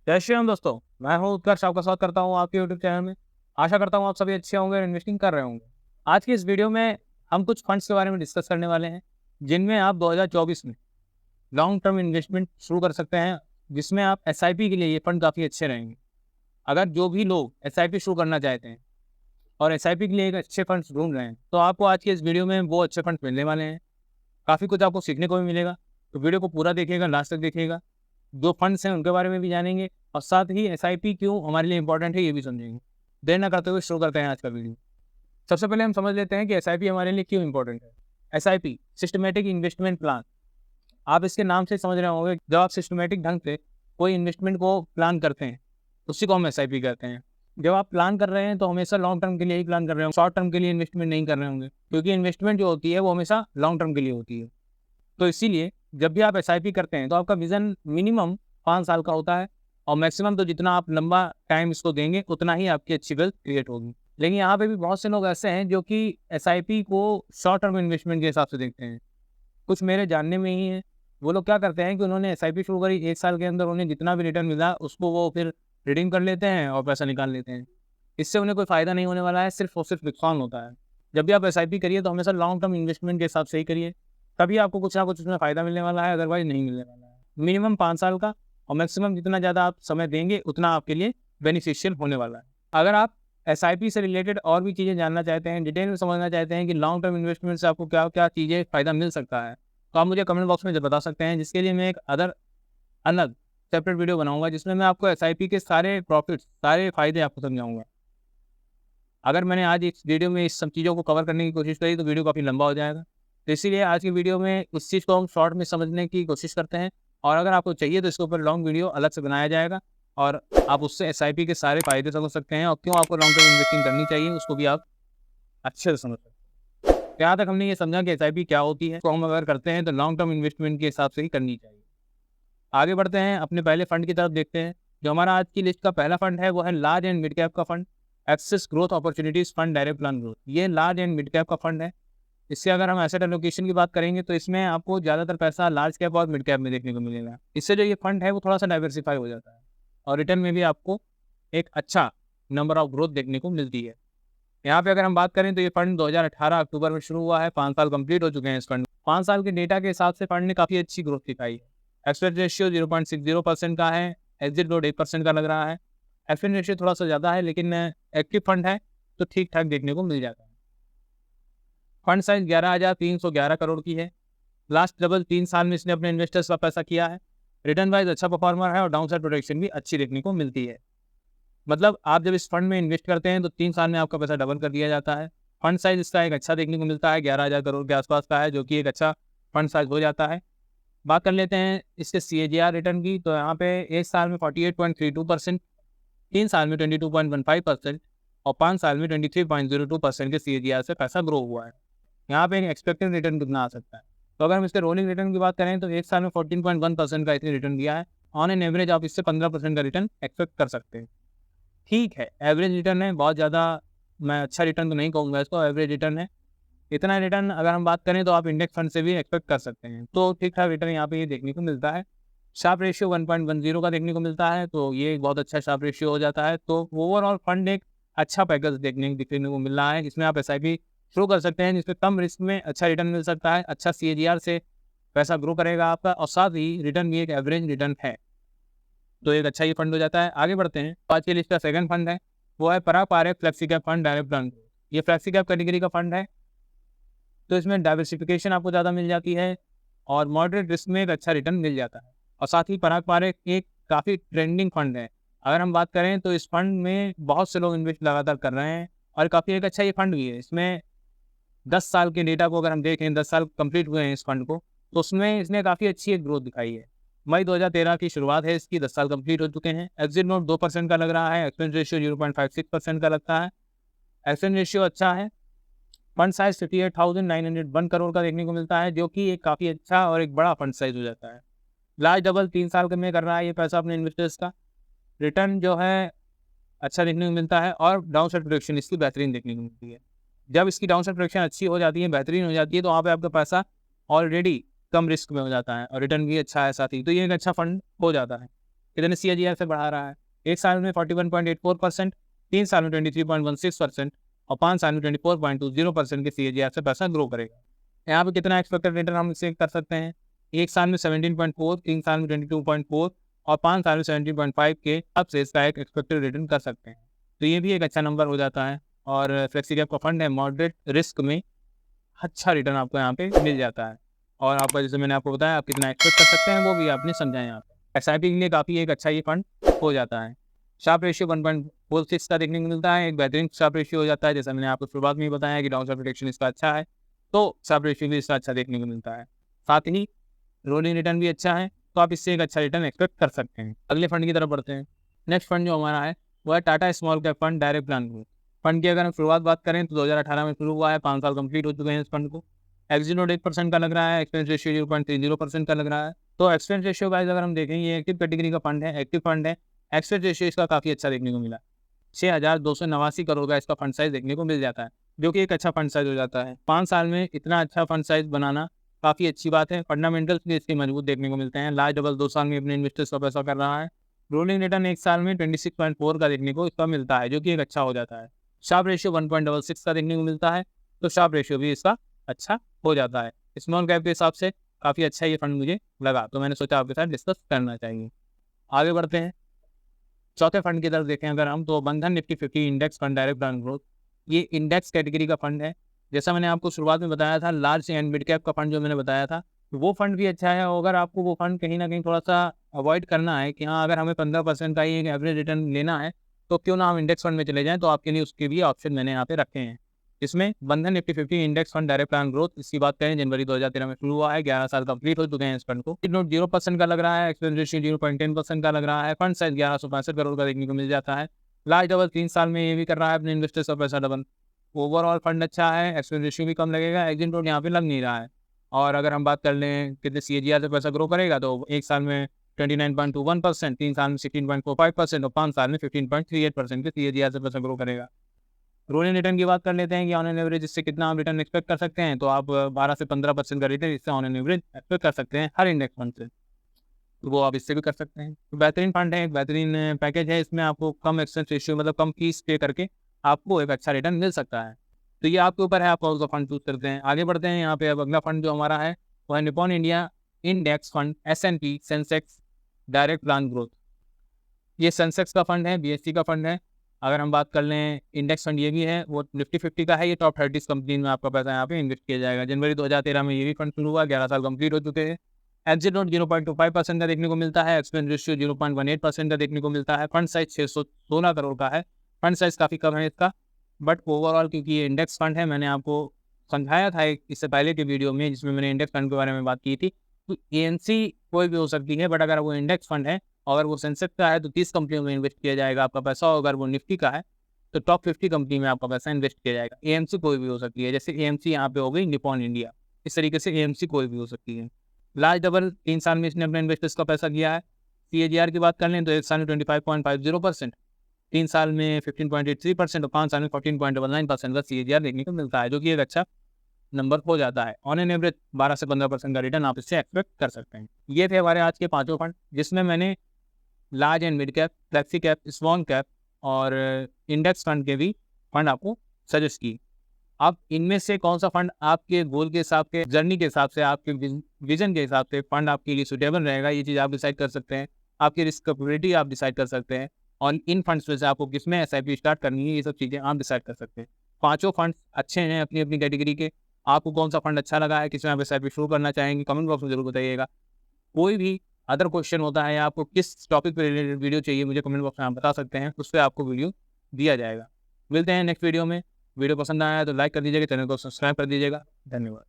जय श्री राम दोस्तों, मैं हूँ उत्कर्ष, आपका स्वागत करता हूँ आपके यूट्यूब चैनल में। आशा करता हूँ आप सभी अच्छे होंगे और इन्वेस्टिंग कर रहे होंगे। आज की इस वीडियो में हम कुछ फंड्स के बारे में डिस्कस करने वाले हैं, जिनमें आप 2024 में लॉन्ग टर्म इन्वेस्टमेंट शुरू कर सकते हैं, जिसमें आप एसआईपी के लिए ये फंड काफ़ी अच्छे रहेंगे। अगर जो भी लोग एसआईपी शुरू करना चाहते हैं और एसआईपी के लिए एक अच्छे फंड्स ढूंढ रहे हैं, तो आपको आज की इस वीडियो में वो अच्छे फंड्स मिलने वाले हैं। काफ़ी कुछ आपको सीखने को भी मिलेगा, तो वीडियो को पूरा देखिएगा, लास्ट तक देखिएगा। जो फंड्स हैं उनके बारे में भी जानेंगे और साथ ही एसआईपी क्यों हमारे लिए इंपॉर्टेंट है ये भी समझेंगे। देर ना करते हुए शुरू करते हैं आज का वीडियो। सबसे पहले हम समझ लेते हैं कि एसआईपी हमारे लिए क्यों इंपॉर्टेंट है। SIP systematic investment plan. आप इसके नाम से समझ रहे होंगे, जब आप सिस्टमेटिक ढंग से कोई इन्वेस्टमेंट को प्लान करते हैं, उसी को हम एसआईपी कहते हैं। जब आप प्लान कर रहे हैं तो हमेशा लॉन्ग टर्म के लिए ही प्लान कर रहे होंगे, शॉर्ट टर्म के लिए इन्वेस्टमेंट नहीं कर रहे होंगे, क्योंकि इन्वेस्टमेंट जो होती है वो हमेशा लॉन्ग टर्म के लिए होती है। तो इसीलिए जब भी आप एसआईपी करते हैं तो आपका विज़न मिनिमम 5 साल का होता है और मैक्सिमम तो जितना आप लंबा टाइम इसको देंगे उतना ही आपकी अच्छी वेल्थ क्रिएट होगी। लेकिन यहाँ पे भी बहुत से लोग ऐसे हैं जो कि एसआईपी को शॉर्ट टर्म इन्वेस्टमेंट के हिसाब से देखते हैं। कुछ मेरे जानने में ही है, वो लोग क्या करते हैं कि उन्होंने एसआईपी शुरू करी, 1 साल के अंदर उन्हें जितना भी रिटर्न मिला उसको वो फिर रिडीम कर लेते हैं और पैसा निकाल लेते हैं। इससे उन्हें कोई फ़ायदा नहीं होने वाला है, सिर्फ और सिर्फ नुकसान होता है। जब भी आप एसआईपी करिए तो हमेशा लॉन्ग टर्म इन्वेस्टमेंट के हिसाब से ही करिए, तभी आपको कुछ ना कुछ उसमें फ़ायदा मिलने वाला है, अदरवाइज़ नहीं मिलने वाला है। मिनिमम 5 साल का और मैक्सिमम जितना ज़्यादा आप समय देंगे उतना आपके लिए बेनिफिशियल होने वाला है। अगर आप एसआईपी से रिलेटेड और भी चीज़ें जानना चाहते हैं, डिटेल में समझना चाहते हैं कि लॉन्ग टर्म इन्वेस्टमेंट से आपको क्या-क्या चीज़ें फ़ायदा मिल सकता है, तो आप मुझे कमेंट बॉक्स में बता सकते हैं, जिसके लिए मैं एक अलग सेपरेट वीडियो बनाऊँगा, जिसमें मैं आपको एसआईपी के सारे प्रॉफिट्स, सारे फ़ायदे आपको समझाऊँगा। अगर मैंने आज इस वीडियो में इस सब चीज़ों को कवर करने की कोशिश करी तो वीडियो काफ़ी लंबा हो जाएगा। तो इसीलिए आज की वीडियो में इस चीज़ को हम शॉर्ट में समझने की कोशिश करते हैं, और अगर आपको चाहिए तो इसके ऊपर लॉन्ग वीडियो अलग से बनाया जाएगा और आप उससे एसआईपी के सारे फ़ायदे समझ सकते हैं और क्यों आपको लॉन्ग टर्म इन्वेस्टिंग करनी चाहिए उसको भी आप अच्छे से समझ सकते हैं। तो यहाँ तक हमने ये समझा कि एसआईपी क्या होती है, तो हम अगर करते हैं तो लॉन्ग टर्म इन्वेस्टमेंट के हिसाब से ही करनी चाहिए। आगे बढ़ते हैं, अपने पहले फंड की तरफ देखते हैं। जो हमारा आज की लिस्ट का पहला फंड है वो है लार्ज एंड मिड कैप का fund, axis growth opportunities fund direct plan growth. ये लार्ज एंड मिड कैप का फंड है। इससे अगर हम एसेट एलोकेशन की बात करेंगे तो इसमें आपको ज़्यादातर पैसा लार्ज कैप और मिड कैप में देखने को मिलेगा। इससे जो ये फंड है वो थोड़ा सा डाइवर्सिफाई हो जाता है और रिटर्न में भी आपको एक अच्छा नंबर ऑफ ग्रोथ देखने को मिलती है। यहाँ पे अगर हम बात करें तो ये फंड 2018 अक्टूबर में शुरू हुआ है, 5 साल कंप्लीट हो चुके हैं इस फंड। 5 साल के डेटा के हिसाब से फंड ने काफ़ी अच्छी ग्रोथ दिखाई है। एक्सपेक्ट रेशियो 0.60% का है, एग्जिट ग्रोथ 1% का लग रहा है। एफएन रेशियो थोड़ा सा ज़्यादा है, लेकिन एक्टिव फंड है तो ठीक ठाक देखने को मिल जाता है। फंड साइज 11,311 करोड़ की है। लास्ट डबल 3 साल में इसने अपने इन्वेस्टर्स का पैसा किया है। रिटर्न वाइज अच्छा परफॉर्मर है और डाउन साइड प्रोटेक्शन भी अच्छी देखने को मिलती है। मतलब आप जब इस फंड में इन्वेस्ट करते हैं तो 3 साल में आपका पैसा डबल कर दिया जाता है। फंड साइज इसका एक अच्छा देखने को मिलता है, 11,000 करोड़ के आसपास का है, जो कि एक अच्छा फंड साइज हो जाता है। बात कर लेते हैं इसके सीएजीआर रिटर्न की, तो यहाँ पे 1 साल में 48.32%, 3 साल में 22.15% और 5 साल में 23.02% के सीएजीआर से पैसा ग्रो हुआ है। यहाँ पे एक एक्सपेक्टेड रिटर्न कितना आ सकता है, तो अगर हम इसके रोलिंग रिटर्न की बात करें तो 1 साल में 14.1% का इसने रिटर्न दिया है। ऑन एन एवरेज आप इससे 15% का रिटर्न एक्सपेक्ट कर सकते हैं। ठीक है, एवरेज रिटर्न है, बहुत ज़्यादा मैं अच्छा रिटर्न तो नहीं कहूँगा इसको, एवरेज रिटर्न है। इतना रिटर्न अगर हम बात करें तो आप इंडेक्स फंड से भी एक्सपेक्ट कर सकते हैं, तो ठीक-ठाक रिटर्न यहाँ पे ये देखने को मिलता है। शार्प रेशियो 1.10 का देखने को मिलता है, तो ये एक बहुत अच्छा शार्प रेशियो हो जाता है। तो ओवरऑल फंड एक अच्छा पैकेज दिखने को मिल रहा है। इसमें आप एसआईपी शुरू कर सकते हैं, जिसमें कम रिस्क में अच्छा रिटर्न मिल सकता है, अच्छा सीएजीआर से पैसा ग्रो करेगा आपका और साथ ही रिटर्न भी एक एवरेज रिटर्न है। तो एक अच्छा ही फंड हो जाता है। आगे बढ़ते हैं, आज की लिस्ट का सेकंड फंड है, वो है Parag Parikh flexi cap fund direct plan growth. ये फ्लेक्सी कैप कैटेगरी का फंड है, तो इसमें डाइवर्सिफिकेशन आपको ज़्यादा मिल जाती है और मॉडरेट रिस्क में एक अच्छा रिटर्न मिल जाता है। और साथ ही पराग पारेख एक काफ़ी ट्रेंडिंग फंड है। अगर हम बात करें तो इस फंड में बहुत से लोग इन्वेस्ट लगातार कर रहे हैं और काफ़ी एक अच्छा ये फंड भी है। इसमें 10 साल के डेटा को अगर हम देखें, 10 साल कंप्लीट हुए हैं इस फंड को, तो उसमें इसने काफ़ी अच्छी एक ग्रोथ दिखाई है। मई 2013 की शुरुआत है इसकी, 10 साल कंप्लीट हो चुके हैं। एक्सिट नोट 2% का लग रहा है, एक्सपेंस रेशियो 0.56% का लगता है। एक्सपेंस रेशियो अच्छा है। फंड साइज 58,901 करोड़ का देखने को मिलता है, जो कि एक काफ़ी अच्छा और एक बड़ा फंड साइज हो जाता है। लास्ट डबल 3 साल के में कर रहा है ये पैसा अपने इन्वेस्टर्स का। रिटर्न जो है अच्छा देखने को मिलता है और डाउन साइड प्रोटेक्शन इसकी बेहतरीन देखने को मिलती है। जब इसकी डाउन साइड प्रोटेक्शन अच्छी हो जाती है, बेहतरीन हो जाती है, तो वहाँ पे आपका पैसा ऑलरेडी कम रिस्क में हो जाता है और रिटर्न भी अच्छा है साथ ही, तो ये एक अच्छा फंड हो जाता है। कितने CAGR से बढ़ा रहा है? 1 साल में 41.84%, 3 साल में 23.16% और 5 साल में 24.20% के CAGR से पैसा ग्रो करेगा। यहाँ पे कितना एक्सपेक्टेड रिटर्न हम इससे कर सकते हैं? 1 साल में 17.4, 3 साल में 22.4 और 5 साल में 17.5 के हिसाब से इसका एक एक्सपेक्टेड रिटर्न कर सकते हैं। तो ये भी एक अच्छा नंबर हो जाता है। और फ्लेक्सी कैप का फंड है, मॉडरेट रिस्क में अच्छा रिटर्न आपको यहाँ पे मिल जाता है। और आपका जैसे मैंने आपको बताया, आप कितना एक्सपेक्ट कर सकते हैं वो भी आपने समझा यहाँ पे। SIP के लिए काफ़ी एक अच्छा ये फंड हो जाता है। शार्प रेशियो 1.46 का देखने को मिलता है, एक बेहतरीन शार्प रेशियो हो जाता है। जैसा मैंने आपको शुरुआत में ही बताया कि डाउन साइड प्रोटेक्शन इसका अच्छा है, तो शार्प रेशियो भी इसका अच्छा देखने को मिलता है। साथ ही रोलिंग रिटर्न भी अच्छा है, तो आप इससे एक अच्छा रिटर्न एक्सपेक्ट कर सकते हैं। अगले फंड की तरफ बढ़ते हैं। नेक्स्ट फंड जो हमारा है वो है Tata small cap fund direct plan growth. Fund की अगर हम शुरुआत बात करें तो 2018 में शुरू हुआ है, 5 साल कंप्लीट हो चुके हैं इस फंड को। एक्सिट नोट 1% का लग रहा है, एक्सपेंस रेशियो 0.30% का लग रहा है। तो एक्सपेंस रेशियो वाइज अगर हम देखें, ये एक्टिव कैटेगरी का फंड है, एक्टिव फंड है। एक्सपेंस रेशियो इसका काफ़ी अच्छा देखने को मिला, 6,289 करोड़ का इसका फंड साइज देखने को मिल जाता है, जो कि एक अच्छा फंड साइज हो जाता है। 5 साल में इतना अच्छा फंड साइज बनाना काफ़ी अच्छी बात है। फंडामेंटल्स भी इसके मजबूत देखने को मिलते हैं। लास्ट डबल 2 साल में अपने इन्वेस्टर्स का पैसा कर रहा है। रोलिंग रिटर्न 1 साल में 26.4 का देखने को इसका मिलता है, जो कि एक अच्छा हो जाता है। शार्प रेशियो 1.66 का देखने को मिलता है, तो शार्प रेशियो भी इसका अच्छा हो जाता है। स्मॉल कैप के हिसाब से काफ़ी अच्छा ये फंड मुझे लगा, तो मैंने सोचा आपके साथ डिस्कस करना चाहिए। आगे बढ़ते हैं, चौथे फंड की तरफ देखें अगर हम, तो बंधन Nifty 50 index fund direct plan growth. ये इंडेक्स कैटेगरी का फंड है। जैसा मैंने आपको शुरुआत में बताया था, लार्ज एंड मिड कैप का फंड जो मैंने बताया था, वो फंड भी अच्छा है। अगर आपको वो फंड कहीं ना कहीं थोड़ा सा अवॉइड करना है कि हाँ, अगर हमें 15% का ही एक एवरेज रिटर्न लेना है, तो क्यों ना हम इंडेक्स फंड में चले जाएं, तो आपके लिए उसके भी ऑप्शन मैंने यहाँ पे रखे हैं। इसमें बंधन Nifty 50 index fund direct plan growth, इसकी बात करें जनवरी 2013 में शुरू हुआ है, 11 साल कंप्लीट हो चुके हैं इस फंड को। नोट 0% का लग रहा है, एक्सपेंस रेशियो 0.10% का लग रहा है। फंड साइज 1165 करोड़ का देखने को मिल जाता है। लास्ट डबल 3 साल में ये भी कर रहा है अपने इन्वेस्टर्स का पैसा डबल। ओवरऑल फंड अच्छा है, एक्सपेंस रेशियो भी कम लगेगा, एग्जिट नोट यहाँ पे लग नहीं रहा है। और अगर हम बात कर लें कितने CAGR से पैसा ग्रो करेगा, तो 1 साल में 29.21%, 3 साल में 16.45% और 5 साल में 15.38% के CAGR से पैसा ग्रो करेगा। रोलिंग रिटर्न की बात कर लेते हैं कि ऑन एन एवरेज इससे कितना आप रिटर्न एक्सपेक्ट कर सकते हैं, तो आप 12 से 15% का रिटर्न इससे ऑन एन एवरेज एक्सपेक्ट कर सकते हैं हर इंडेक्स फंड से, तो वो आप इससे भी कर सकते हैं। तो बेहतरीन फंड है, एक बेहतरीन पैकेज है। इसमें आपको कम एक्सपेंस रेशियो, मतलब कम फीस पे करके आपको एक अच्छा रिटर्न मिल सकता है। तो ये आपके ऊपर है, आप कौन सा फंड चूज करते हैं। आगे बढ़ते हैं यहाँ पे। अब अगला फंड जो हमारा है वो है Nippon India index fund S&P Sensex direct plan growth. ये सेंसेक्स का फंड है, BSE का फंड है। अगर हम बात कर लें इंडेक्स फंड, ये भी है, वो निफ्टी 50 का है। ये टॉप 30 कंपनी में आपका पैसा यहाँ पे इन्वेस्ट किया जाएगा। जनवरी 2013 में ये भी फंड शुरू हुआ, 11 साल कंप्लीट हो चुके हैं। एक्सिट नोट 0.25% का देखने को मिलता है, एक्सपेंस रेशियो 0.18% का देखने को मिलता है। फंड साइज 616 करोड़ का है, फंड साइज काफ़ी कम है इसका, बट ओवरऑल क्योंकि ये इंडेक्स फंड है, मैंने आपको समझाया था एक इससे पहले के वीडियो में जिसमें मैंने इंडेक्स फंड के बारे में बात की थी। तो ANC कोई भी हो सकती है, बट अगर वो इंडेक्स फंड है, अगर वो सेंसेक्स का है तो 30 कंपनियों में इन्वेस्ट किया जाएगा आपका पैसा। अगर वो निफ्टी का है तो टॉप 50 कंपनी में आपका पैसा इन्वेस्ट किया जाएगा। AMC कोई भी हो सकती है, जैसे AMC यहाँ पे हो गई निपॉन इंडिया, इस तरीके से AMC कोई भी हो सकती है। लास्ट डबल 3 साल में इसने अपने इन्वेस्टर्स का पैसा किया है। CAGR की बात कर लें तो 1 साल में 25.50%, 3 साल में 15.83% और 5 साल में 14.99% का CAGR देखने को मिलता है, जो कि एक अच्छा नंबर हो जाता है। ऑन एन एवरेज 12 से 15% का रिटर्न आप इससे एक्सपेक्ट कर सकते हैं। ये थे हमारे आज के 5 फंड, जिसमें मैंने large and mid cap, flexi cap, small cap और इंडेक्स फंड के भी फंड आपको सजेस्ट की। आप इनमें से कौन सा फंड आपके गोल के हिसाब से, जर्नी के हिसाब से, आपके विजन के हिसाब से फंड आपके लिए सुटेबल रहेगा, ये चीज़ आप डिसाइड कर सकते हैं। आपकी रिस्क कैपेबिलिटी आप डिसाइड कर सकते हैं, और इन फंड्स में से आपको किसमें SIP स्टार्ट करनी है, ये सब चीज़ें आप डिसाइड कर सकते हैं। 5 फंड अच्छे हैं अपनी अपनी कैटेगरी के। आपको कौन सा फंड अच्छा लगा है, किसमें आप SIP शुरू करना चाहेंगे, कमेंट बॉक्स में जरूर बताइएगा। कोई भी अदर क्वेश्चन होता है या आपको किस टॉपिक पर रिलेटेड वीडियो चाहिए, मुझे कमेंट बॉक्स में आप बता सकते हैं, उस पर आपको वीडियो दिया जाएगा। मिलते हैं नेक्स्ट वीडियो में। वीडियो पसंद आया तो लाइक कर दीजिएगा, चैनल को सब्सक्राइब कर दीजिएगा। धन्यवाद।